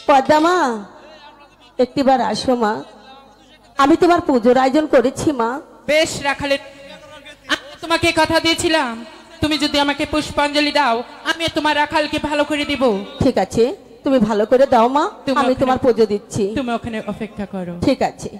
পদ্মা মা, একটিবার আসো মা, আমি তোমার পুজোর আয়োজন করেছি মা। বেশ রাখালের, আমি তোমাকে কথা দিয়েছিলাম তুমি যদি আমাকে পুষ্পাঞ্জলি দাও আমি তোমার রাখালকে ভালো করে দিব। ঠিক আছে, তুমি ভালো করে দাও মা, আমি তোমার পুজো দিচ্ছি। তুমি ওখানে অপেক্ষা করো। ঠিক আছে।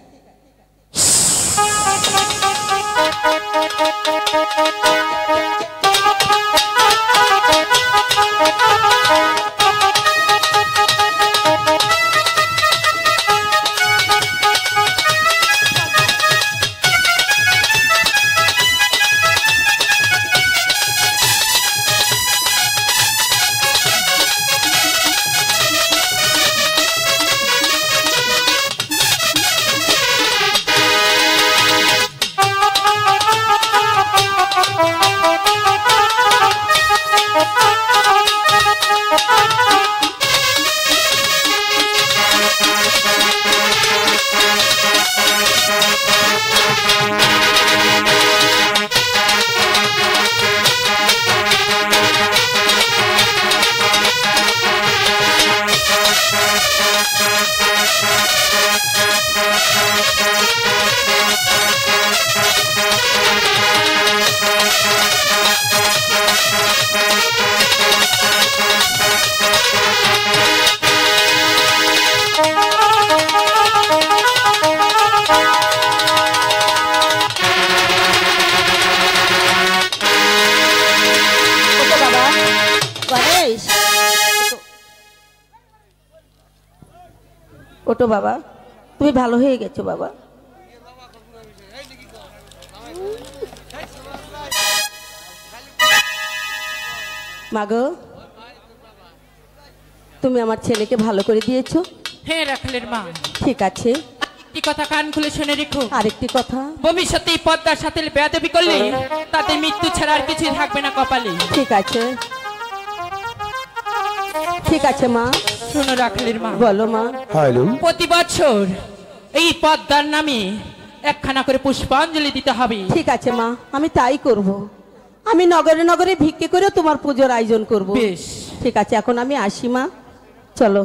ওটো বাবা, তুমি ভালো হয়ে গেছো বাবা। মাগো, তুমি আমার ছেলেকে ভালো করে দিয়েছো। হ্যাঁ রাখালের মা। ঠিক আছে, একটি কথা কান খুলে শুনে রেখো। আরেকটি কথা, ভবিষ্যতে এই পদ্মার সাথে বেয়াদবি করলে তাদের মৃত্যু ছাড়া আর কিছুই থাকবে না কপালে। ঠিক আছে, ঠিক আছে মা। শোনো রাখালের মা। বলো মা। হ্যালো, প্রতি বছর এই পদ্মার নামে একখানা করে পুষ্পাঞ্জলি দিতে হবে। ঠিক আছে মা, আমি তাই করব। আমি নগরে নগরে ভিক্ষে করে তোমার পুজোর আয়োজন করব। বেশ, ঠিক আছে, এখন আমি আসি মা, চলো।